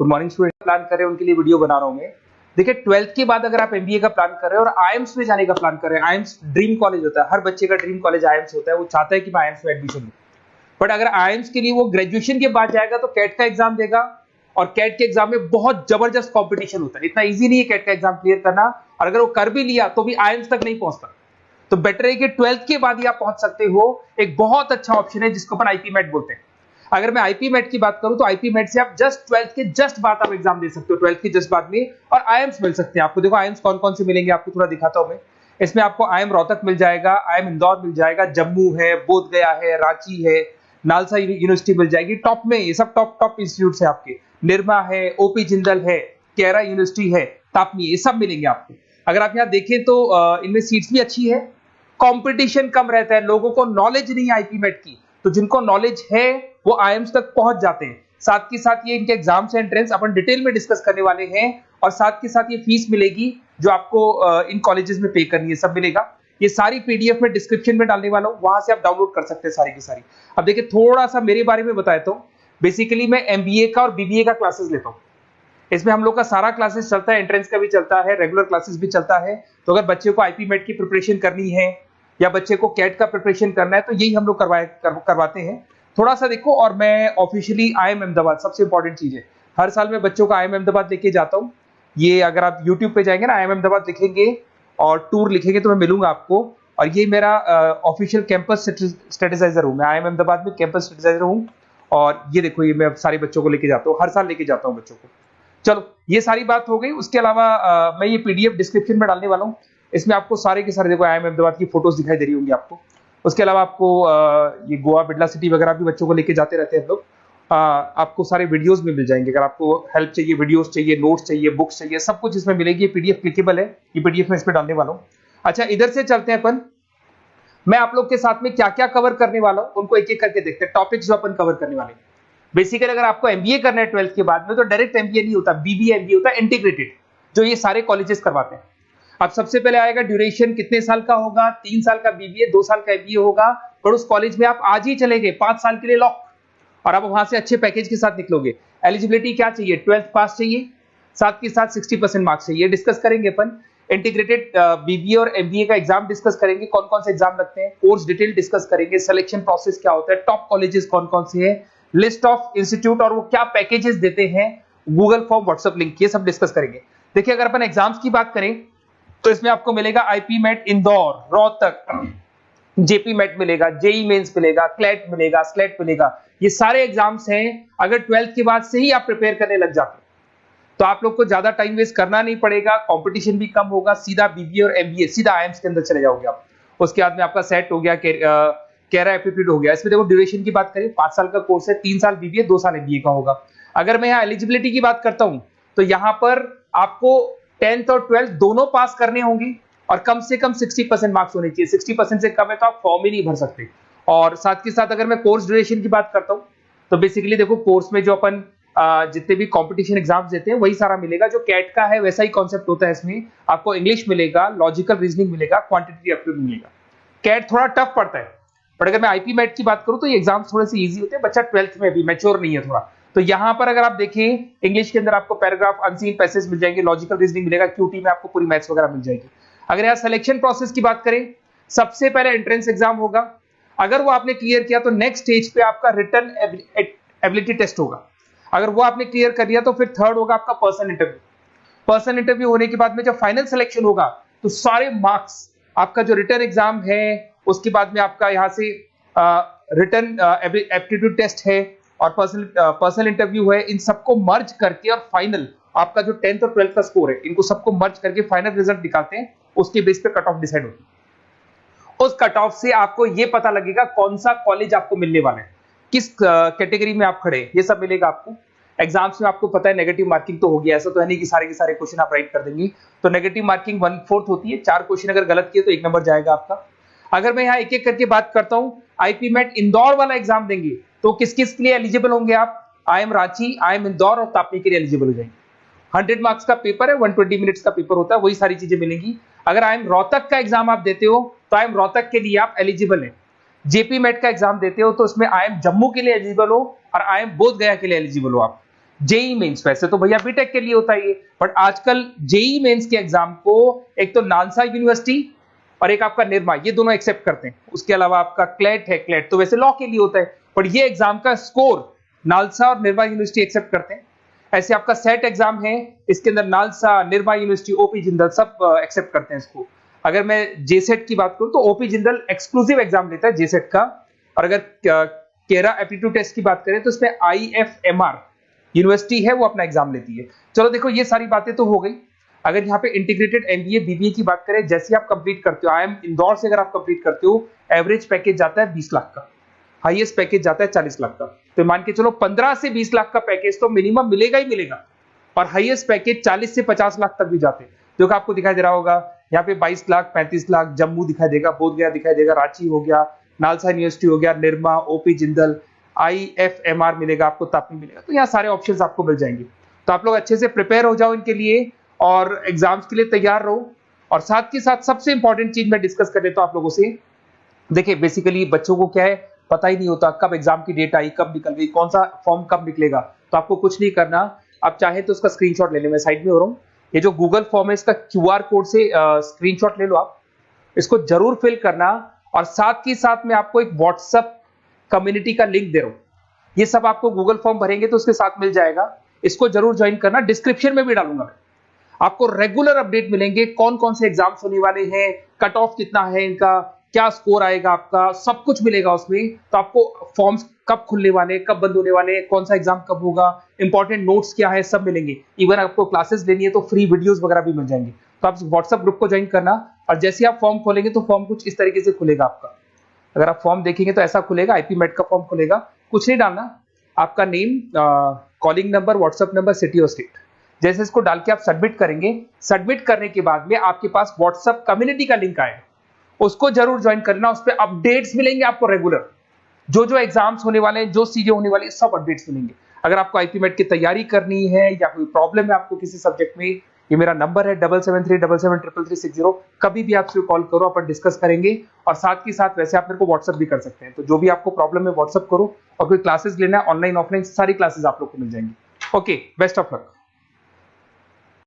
Good morning student. Plan कर रहे हैं उनके लिए वीडियो बना रहा हूं मैं। देखिए 12th के बाद अगर आप एमबीए का प्लान कर रहे हैं और आईएम्स में जाने का प्लान कर रहे हैं, आईएम्स ड्रीम कॉलेज होता है, हर बच्चे का ड्रीम कॉलेज आईएम्स होता है, वो चाहता है कि मैं आईएम्स में एडमिशन लूं। बट अगर आईएम्स के लिए वो ग्रेजुएशन के बाद जाएगा तो कैट का एग्जाम देगा और कैट के एग्जाम में बहुत जबरदस्त कंपटीशन होता है, इतना इजी नहीं है कैट का एग्जाम क्लियर करना, और अगर वो कर भी लिया तो भी आईएम्स तक नहीं पहुंचता। तो बेटर है कि 12th के बाद ही आप पहुंच सकते हो। एक बहुत अच्छा ऑप्शन है जिसको अपन आईपी मेट बोलते हैं। अगर मैं आईपी मेट की बात करूं तो आईपी मेट से आप जस्ट 12th के जस्ट बाद आप एग्जाम दे सकते हो, 12th के जस्ट बाद में, और आईएम्स मिल सकते हैं आपको। देखो आईएम्स कौन कौन से मिलेंगे आपको थोड़ा दिखाता हूं मैं। इसमें आपको आईएम रोहतक मिल जाएगा, आईएम इंदौर मिल जाएगा, जम्मू है, बोधगया है, रांची है, नालसा यूनिवर्सिटी मिल जाएगी टॉप में। ये सब टॉप इंस्टीट्यूट है आपके। निरमा है, ओपी जिंदल है, केरा यूनिवर्सिटी है, तापनी, ये सब मिलेंगे आपको। अगर आप यहाँ देखें तो इनमें सीट्स भी अच्छी है, कंपटीशन कम रहता है, लोगों को नॉलेज नहीं है आईपी मेट की, तो जिनको नॉलेज है वो आईएम्स तक पहुंच जाते हैं। साथ के साथ ये इनके एग्जाम्स एंट्रेंस अपन डिटेल में डिस्कस करने वाले हैं, और साथ के साथ ये फीस मिलेगी जो आपको इन कॉलेजेस में पे करनी है, सब मिलेगा। ये सारी पीडीएफ में डिस्क्रिप्शन में डालने वाला हूं, वहां से आप डाउनलोड कर सकते हैं सारी की सारी। अब देखिए थोड़ा सा मेरे बारे में बताया तो बेसिकली मैं एमबीए का और बीबीए का क्लासेस लेता हूं। इसमें हम लोग का सारा क्लासेस चलता है, एंट्रेंस का भी चलता है, रेगुलर क्लासेस भी चलता है। तो अगर बच्चे को आईपी मेट की प्रिपरेशन करनी है या बच्चे को कैट का प्रिपरेशन करना है तो यही हम लोग करवाते हैं। थोड़ा सा देखो, और मैं ऑफिशियली आईएम अहमदाबाद, सबसे इंपॉर्टेंट चीज है, हर साल मैं बच्चों को आईएम अहमदाबाद लेके जाता हूँ। ये अगर आप यूट्यूब पे जाएंगे ना, आईएम अहमदाबाद लिखेंगे और टूर लिखेंगे तो मैं मिलूंगा आपको। और ये मेरा ऑफिशियल कैंपस स्ट्रेटेजाइजर हूँ, मैं आईएम अहमदाबाद में कैंपस स्ट्रेटेजाइजर हूँ। और ये देखो, ये मैं सारे बच्चों को लेके जाता हूँ, हर साल लेके जाता हूँ बच्चों को। चलो ये सारी बात हो गई। उसके अलावा मैं ये पीडीएफ डिस्क्रिप्शन में डालने वाला हूँ। इसमें आपको सारे के सारे देखो आईएम अहमदाबाद की फोटोज दिखाई दे रही होंगी आपको। उसके अलावा आपको ये गोवा, बिरला सिटी वगैरह भी बच्चों को लेके जाते रहते हैं हम लोग। आपको सारे वीडियोस में मिल जाएंगे। अगर आपको हेल्प चाहिए, वीडियोस चाहिए, नोट्स चाहिए, बुक्स चाहिए, सब कुछ इसमें मिलेगी। ये पीडीएफ क्लिकेबल है, ये पीडीएफ में इस पे डालने वाला हूँ। अच्छा, इधर से चलते हैं अपन। मैं आप लोग के साथ में क्या क्या कवर करने वाला हूँ उनको एक एक करके देखते हैं, टॉपिक्स जो अपन कवर करने वाले हैं। बेसिकली अगर आपको एमबीए करना है 12th के बाद में तो डायरेक्ट एमबीए नहीं होता, बीबीए एमबीए होता है, इंटीग्रेटेड, जो ये सारे कॉलेजेस करवाते हैं। अब सबसे पहले आएगा ड्यूरेशन, कितने साल का होगा, 3 साल का बीबीए, 2 साल का एमबीए होगा। पर उस कॉलेज में आप आज ही चले गए 5 साल के लिए लॉक, और आप वहां से अच्छे पैकेज के साथ निकलोगे। एलिजिबिलिटी क्या चाहिए, 12th पास चाहिए, साथ के साथ 60% मार्क्स चाहिए। डिस्कस करेंगे अपन इंटीग्रेटेड बीबीए और एमबीए का एग्जाम डिस्कस करेंगे, कौन कौन से एग्जाम लगते हैं, कोर्स डिटेल डिस्कस करेंगे, सिलेक्शन प्रोसेस क्या होता है, टॉप कॉलेजेस कौन कौन से हैं, लिस्ट ऑफ इंस्टीट्यूट और वो क्या पैकेजेस देते हैं, गूगल फॉर्म, व्हाट्सएप लिंक, ये सब डिस्कस करेंगे। देखिए अगर अपन एग्जाम्स की बात करें तो इसमें आपको मिलेगा IPMAT Indore, Rohtak, JIPMAT मिलेगा, जेई मेंस मिलेगा, क्लैट मिलेगा, स्लेट मिलेगा। ये सारे एग्जाम्स हैं। अगर 12th के बाद से ही आप प्रिपेयर करने लग जाते हैं तो आप लोग को ज्यादा टाइम वेस्ट करना नहीं पड़ेगा, कंपटीशन भी कम होगा, सीधा बीबीए और एमबीए सीधा आईएम्स के अंदर चले जाओगे आप। उसके बाद में आपका सेट हो गया, कैरा एप्टीट्यूड हो गया। इसमें देखो ड्यूरेशन की बात करें, 5 साल का कोर्स है, 3 साल बीबीए, 2 साल एमबीए का होगा। अगर मैं यहाँ एलिजिबिलिटी की बात करता हूं तो यहाँ पर आपको 10th और 12th दोनों पास करने होंगे और कम से कम 60% मार्क्स होने चाहिए। 60% से कम है तो आप फॉर्म ही नहीं भर सकते। और साथ के साथ अगर मैं कोर्स ड्यूरेशन की बात करता हूं तो बेसिकली देखो कोर्स में जो अपन जितने भी कंपटीशन एग्जाम्स देते हैं वही सारा मिलेगा, जो कैट का है वैसा ही कॉन्सेप्ट होता है। इसमें आपको इंग्लिश मिलेगा, लॉजिकल रीजनिंग मिलेगा, क्वांटिटेटिव एप्टीट्यूड मिलेगा। कैट थोड़ा टफ पड़ता है, बट अगर मैं आईपी मेट की बात करूं तो ये एग्जाम्स थोड़े से इजी होते हैं। बच्चा 12th में भी मैच्योर नहीं है थोड़ा, तो यहां पर अगर आप देखें इंग्लिश के अंदर आपको पैराग्राफ, अनसीन पैसेज मिल जाएंगे, लॉजिकल रीजनिंग मिलेगा, क्यूटी में आपको पूरी मैथ्स वगैरह मिल जाएगी। अगर यहाँ सिलेक्शन प्रोसेस की बात करें, सबसे पहले एंट्रेंस एग्जाम होगा। अगर वो आपने क्लियर किया तो नेक्स्ट स्टेज पे आपका रिटन एबिलिटी टेस्ट होगा। अगर वो आपने क्लियर कर लिया तो फिर थर्ड होगा आपका पर्सनल इंटरव्यू। पर्सनल इंटरव्यू होने के बाद में जब फाइनल सिलेक्शन होगा तो सारे मार्क्स, आपका जो रिटन एग्जाम है, उसके बाद में आपका यहाँ से रिटन एप्टीट्यूड टेस्ट है और पर्सनल इंटरव्यू है, इन सबको मर्ज करके और फाइनल आपका जो 10th और 12th का स्कोर है, इनको सबको मर्ज करके फाइनल रिजल्ट निकालते हैं। उसके बेस पे कट ऑफ डिसाइड होती है। उस कट ऑफ से आपको ये पता लगेगा कौन सा कॉलेज आपको मिलने वाला है, किस कैटेगरी में आप खड़े, ये सब मिलेगा आपको। एग्जाम्स में आपको पता है नेगेटिव मार्किंग तो होगी, ऐसा तो है नहीं कि सारे के सारे क्वेश्चन आप राइट कर देंगे। तो नेगेटिव मार्किंग 1/4 होती है, 4 क्वेश्चन अगर गलत किए तो 1 नंबर जाएगा आपका। अगर मैं यहाँ एक एक करके बात करता हूँ, आईपी मेट इंदौर वाला एग्जाम देंगे तो किस किस के लिए एलिजिबल होंगे आप, आईएम रांची, आईएम इंदौर और तापनी के लिए एलिजिबल हो जाएंगे। 100 मार्क्स का पेपर है, 120 मिनट्स का पेपर होता है, वही सारी चीजें मिलेंगी। अगर आईएम रोहतक का एग्जाम आप देते हो तो आईएम रोहतक के लिए आप एलिजिबल है। जेपी मेट का एग्जाम देते हो तो उसमें आईएम जम्मू के लिए एलिजिबल हो और आईएम बोधगया के लिए एलिजिबल हो आप। जेई मेंस, वैसे तो भैया बीटेक के लिए होता है ये, बट आजकल जेई मेंस के एग्जाम को एक तो नालसा यूनिवर्सिटी और एक आपका निर्मा, ये दोनों एक्सेप्ट करते हैं। उसके अलावा आपका क्लेट है, क्लेट तो वैसे लॉ के लिए होता है, पर ये एग्जाम का स्कोर नालसा और निर्मा यूनिवर्सिटी एक्सेप्ट करते हैं। ऐसे आपका सेट एग्जाम है, इसके अंदर NALSA, Nirma university, OP Jindal सब एक्सेप्ट करते हैं इसको। अगर मैं जेसेट की बात करूं तो ओपी जिंदल एक्सक्लूसिव एग्जाम लेता है जेसेट का, और अगर केरा एप्टीट्यूड टेस्ट की बात करें तो इसमें IFMR यूनिवर्सिटी है वो अपना एग्जाम लेती है। चलो देखो ये सारी बातें तो हो गई। अगर यहाँ पे इंटीग्रेटेड MBA BBA की बात करें, जैसे आप कंप्लीट करते हो, IIM इंदौर से अगर आप कंप्लीट करते हो, एवरेज पैकेज जाता है 20 लाख का, हाईएस्ट पैकेज जाता है 40 लाख का। तो मान के चलो 15 से 20 लाख का पैकेज तो मिनिमम मिलेगा ही मिलेगा, और हाईएस्ट पैकेज 40 से 50 लाख तक भी जाते हैं। जो कि आपको दिखाई दे रहा होगा यहाँ पे 22 लाख, 35 लाख, जम्मू दिखाई देगा, बोधगया दिखाई देगा, रांची हो गया, नालसा यूनिवर्सिटी हो गया, निर्मा, ओपी जिंदल, IFMR मिलेगा आपको, तापी मिलेगा। तो यहाँ सारे ऑप्शंस आपको मिल जाएंगे। तो आप लोग अच्छे से प्रिपेयर हो जाओ इनके लिए और एग्जाम्स के लिए तैयार रहो। और साथ के साथ सबसे इंपॉर्टेंट चीज मैं डिस्कस कर लेता हूं आप लोगों से। देखिए बेसिकली बच्चों को क्या है, पता ही नहीं होता कब एग्जाम की डेट आई, कब निकल गई, कौन सा फॉर्म कब निकलेगा। तो आपको कुछ नहीं करना, आप चाहे तो उसका स्क्रीनशॉट ले लें, मैं साइड में हो रहा हूँ। ये जो गूगल फॉर्म है इसका QR कोड से स्क्रीनशॉट ले लो आप, इसको जरूर फिल करना। और साथ ही साथ में आपको एक व्हाट्सएप कम्युनिटी का लिंक दे रहा हूं, ये सब आपको गूगल फॉर्म भरेंगे तो उसके साथ मिल जाएगा, इसको जरूर ज्वाइन करना। डिस्क्रिप्शन में भी डालूंगा मैं, आपको रेगुलर अपडेट मिलेंगे, कौन कौन से एग्जाम्स होने वाले हैं, कट ऑफ कितना है इनका, क्या स्कोर आएगा आपका, सब कुछ मिलेगा उसमें। तो आपको फॉर्म्स कब खुलने वाले, कब बंद होने वाले, कौन सा एग्जाम कब होगा, इंपॉर्टेंट नोट्स क्या है, सब मिलेंगे। इवन आपको क्लासेस लेनी है तो फ्री वीडियोस वगैरह भी मिल जाएंगे। तो आप व्हाट्सएप ग्रुप को ज्वाइन करना, और जैसे आप फॉर्म खोलेंगे तो फॉर्म कुछ इस तरीके से खुलेगा आपका। अगर आप फॉर्म देखेंगे तो ऐसा खुलेगा, IP मेट का फॉर्म खुलेगा। कुछ नहीं डालना, आपका name, calling number, WhatsApp number, city और स्टेट, जैसे इसको डाल के आप सबमिट करेंगे। सबमिट करने के बाद में आपके पास व्हाट्सएप कम्युनिटी का लिंक आएगा, उसको जरूर ज्वाइन करना। उस पर अपडेट्स मिलेंगे आपको रेगुलर, जो जो एग्जाम्स होने वाले हैं, जो चीजें होने वाली है, सब अपडेट्स मिलेंगे। अगर आपको IP मेट की तैयारी करनी है या कोई प्रॉब्लम है आपको किसी सब्जेक्ट में, ये मेरा नंबर है 7737733360, कभी भी आपसे कॉल करो, अपन डिस्कस करेंगे। और साथ ही साथ वैसे आप मेरे को व्हाट्सएप भी कर सकते हैं। तो जो भी आपको प्रॉब्लम है व्हाट्सएप करो, और कोई क्लासेस लेना है ऑनलाइन ऑफलाइन, सारी क्लासेस आप लोग को मिल जाएंगी। Okay, best of luck.